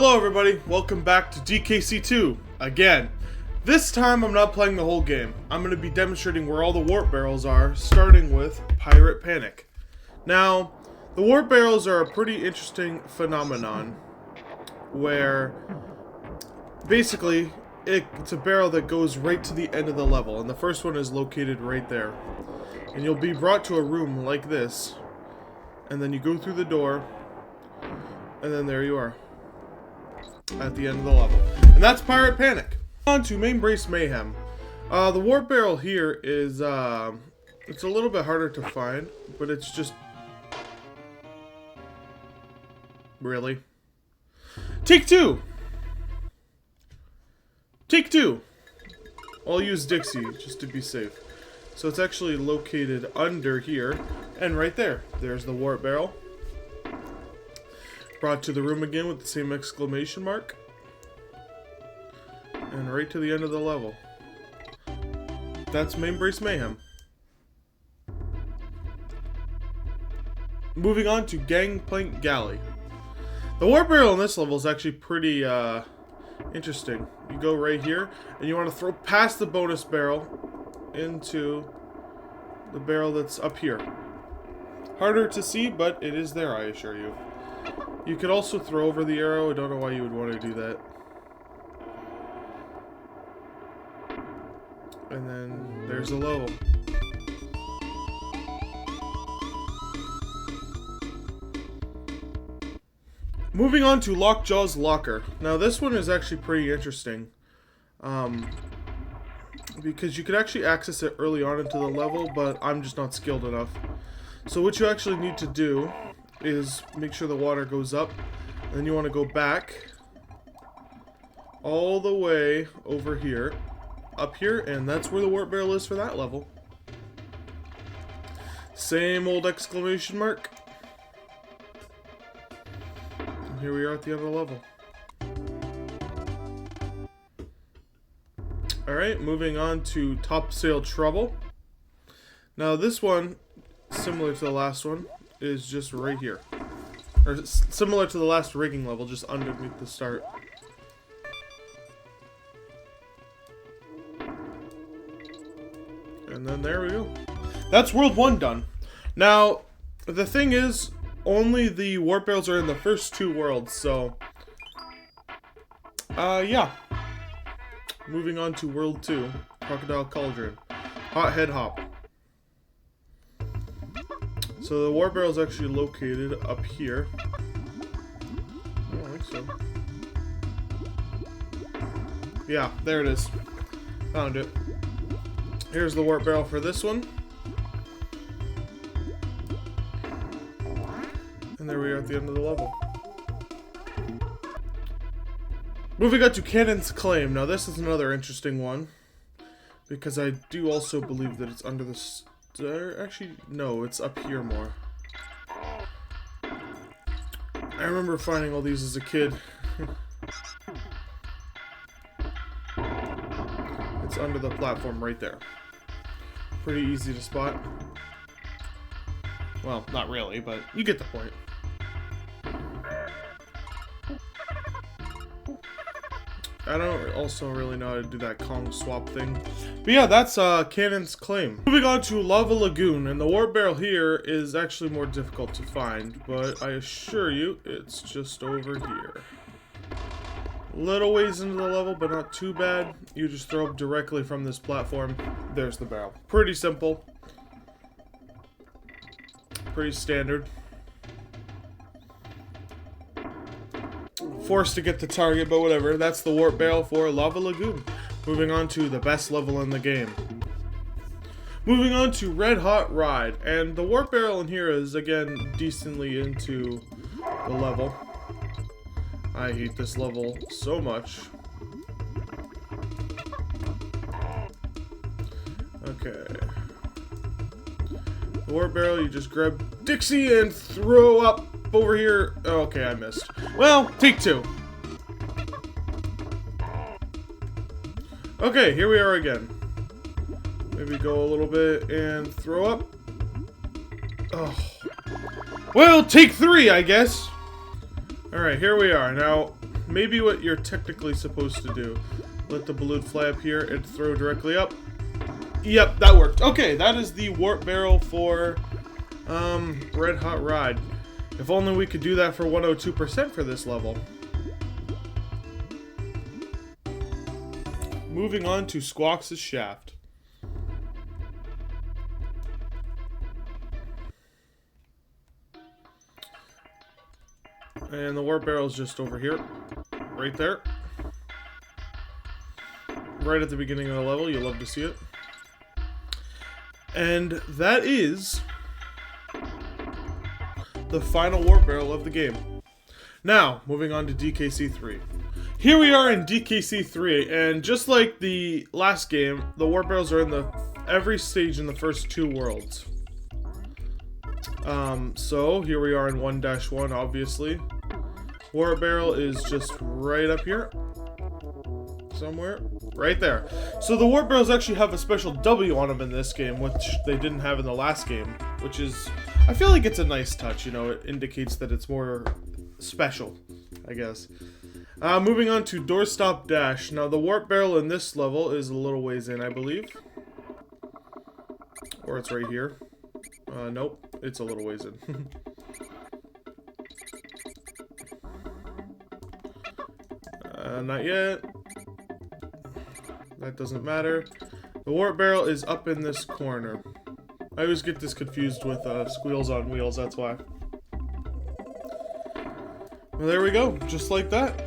Hello everybody, welcome back to DKC2 again. This time I'm not playing the whole game. I'm going to be demonstrating where all the warp barrels are, starting with Pirate Panic. Now, the warp barrels are a pretty interesting phenomenon where basically it's a barrel that goes right to the end of the level, and the first one is located right there. And you'll be brought to a room like this, and then you go through the door, and then there you are at the end of the level. And that's Pirate Panic. On to Main Brace Mayhem. The warp barrel here is, it's a little bit harder to find, but it's just... Really? Take two! Take two! I'll use Dixie, just to be safe. So it's actually located under here, and right there. There's the warp barrel. Brought to the room again with the same exclamation mark. And right to the end of the level. That's Main Brace Mayhem. Moving on to Gangplank Galley. The warp barrel in this level is actually pretty interesting. You go right here, and you want to throw past the bonus barrel into the barrel that's up here. Harder to see, but it is there, I assure you. You could also throw over the arrow. I don't know why you would want to do that. And then there's the level. Moving on to Lockjaw's Locker. Now this one is actually pretty interesting. Because you could actually access it early on into the level, but I'm just not skilled enough. So what you actually need to do is make sure the water goes up, and then you want to go back all the way over here, up here, and that's where the warp barrel is for that level. Same old exclamation mark. And here we are at the end of the level. Alright, moving on to Topsail Trouble. Now this one, similar to the last one, is just right here. Or similar to the last rigging level, just underneath the start. And then there we go. That's World 1 done. Now, the thing is, only the warp barrels are in the first two worlds, so... yeah. Moving on to World 2, Crocodile Cauldron. Hothead Hop. So the warp barrel is actually located up here. I don't think so. Yeah, there it is. Found it. Here's the warp barrel for this one. And there we are at the end of the level. Moving on to Cannon's Claim. Now this is another interesting one, because I do also believe that it's under the... Actually, no, it's up here more. I remember finding all these as a kid. It's under the platform right there. Pretty easy to spot. Well, not really, but you get the point. I don't also really know how to do that Kong swap thing. But yeah, that's Cannon's Claim. Moving on to Lava Lagoon, and the warp barrel here is actually more difficult to find, but I assure you, it's just over here. Little ways into the level, but not too bad. You just throw up directly from this platform. There's the barrel. Pretty simple. Pretty standard. Forced to get the target, but whatever. That's the warp barrel for Lava Lagoon. Moving on to the best level in the game. Moving on to Red Hot Ride. And the warp barrel in here is, again, decently into the level. I hate this level so much. Okay. The warp barrel, you just grab Dixie and throw up over here. Oh, okay, I missed. Well, take two. Okay, here we are again. Maybe go a little bit and throw up. Oh. Well, take three, I guess. Alright, here we are. Now, maybe what you're technically supposed to do. Let the balloon fly up here and throw directly up. Yep, that worked. Okay, that is the warp barrel for Red Hot Ride. If only we could do that for 102% for this level. Moving on to Squawks' Shaft. And the warp barrel is just over here. Right there. Right at the beginning of the level. You'll love to see it. And that is the final warp barrel of the game. Now, moving on to DKC3. Here we are in DKC3, and just like the last game, the warp barrels are in every stage in the first 2 worlds. So here we are in 1-1, obviously. Warp barrel is just right up here. Somewhere. Right there. So the warp barrels actually have a special W on them in this game, which they didn't have in the last game, which is, I feel like it's a nice touch, you know, it indicates that it's more special, I guess. Moving on to Doorstop Dash. Now the warp barrel in this level is a little ways in, I believe. Or it's right here. Nope, it's a little ways in. Not yet. That doesn't matter. The warp barrel is up in this corner. I always get this confused with Squeals on Wheels, that's why. Well, there we go, just like that.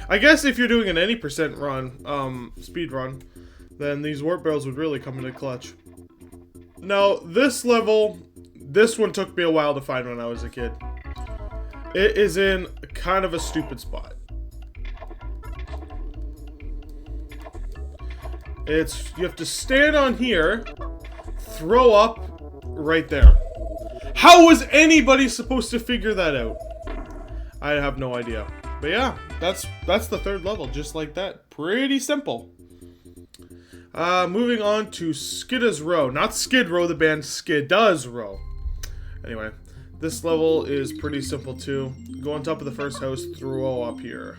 I guess if you're doing an any percent run, speed run, then these warp barrels would really come into clutch. Now, this level, this one took me a while to find when I was a kid. It is in kind of a stupid spot. You have to stand on here, throw up right there. How was anybody supposed to figure that out? I have no idea. But yeah, that's the 3rd level, just like that. Pretty simple. Moving on to Skidda's Row. Not Skid Row, the band Skidda's Row. Anyway, this level is pretty simple too. Go on top of the first house, throw up here.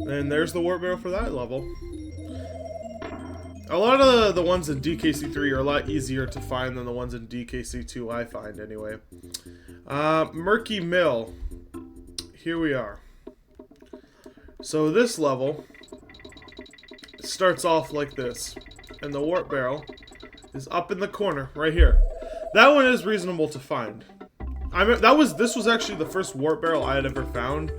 And there's the warp barrel for that level. A lot of the ones in DKC3 are a lot easier to find than the ones in DKC2, I find anyway. Murky Mill. Here we are. So this level starts off like this. And the warp barrel is up in the corner, right here. That one is reasonable to find. This was actually the first warp barrel I had ever found.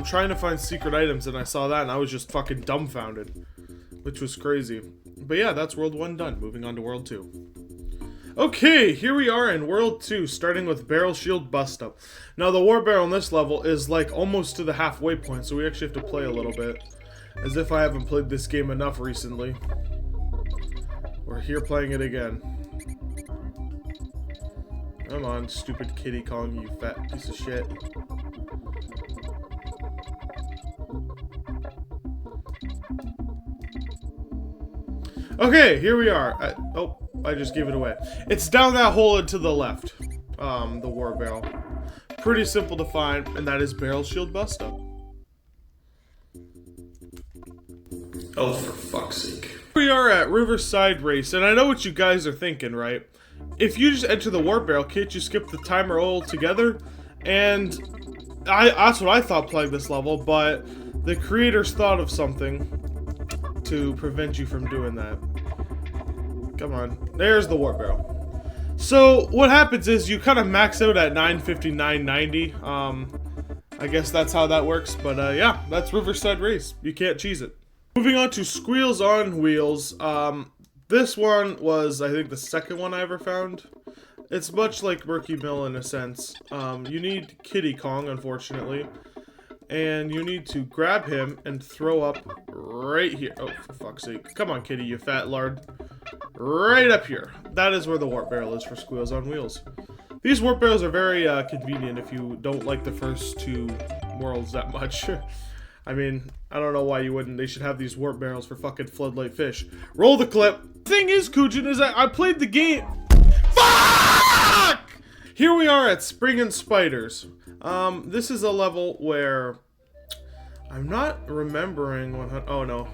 Trying to find secret items, and I saw that and I was just fucking dumbfounded. Which was crazy. But yeah, that's World 1 done. Moving on to World 2. Okay, here we are in World 2, starting with Barrel Shield Bust Up. Now, the warp barrel on this level is like almost to the halfway point, so we actually have to play a little bit. As if I haven't played this game enough recently. We're here playing it again. Come on, stupid Kitty Kong, you fat piece of shit. Okay, here we are. I just gave it away. It's down that hole and to the left. The warp barrel. Pretty simple to find, and that is Barrel Shield Bust Up. Oh, for fuck's sake. Here we are at Riverside Race, and I know what you guys are thinking, right? If you just enter the warp barrel, can't you skip the timer altogether? And that's what I thought playing this level, but the creators thought of something to prevent you from doing that. Come on. There's the warp barrel. So, what happens is you kind of max out at 9:59.90. I guess that's how that works, but yeah, that's Riverside Race. You can't cheese it. Moving on to Squeals on Wheels. This one was, I think, the second one I ever found. It's much like Murky Mill in a sense. You need Kitty Kong, unfortunately. And you need to grab him and throw up right here. Oh, for fuck's sake. Come on, Kitty, you fat lard. Right up here. That is where the warp barrel is for Squeals on Wheels. These warp barrels are very convenient if you don't like the first 2 worlds that much. I mean, I don't know why you wouldn't. They should have these warp barrels for fucking floodlight fish. Roll the clip. Thing is, Kujin, is I played the game. Fuck! here we are at Spring and Spiders. This is a level where I'm not remembering 100. Oh no,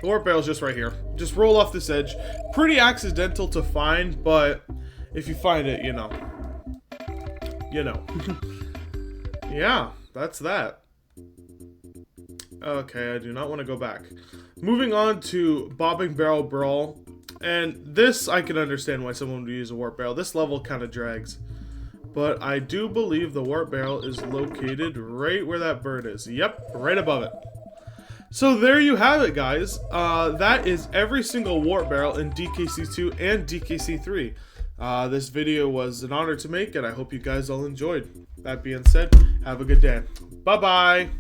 the warp barrel's just right here. Just roll off this edge. Pretty accidental to find, but if you find it, you know. You know. Yeah, that's that. Okay, I do not want to go back. Moving on to Bobbing Barrel Brawl. And this, I can understand why someone would use a warp barrel. This level kind of drags. But I do believe the warp barrel is located right where that bird is. Yep, right above it. So there you have it, guys. That is every single warp barrel in DKC2 and DKC3. This video was an honor to make, and I hope you guys all enjoyed. That being said, have a good day. Bye-bye.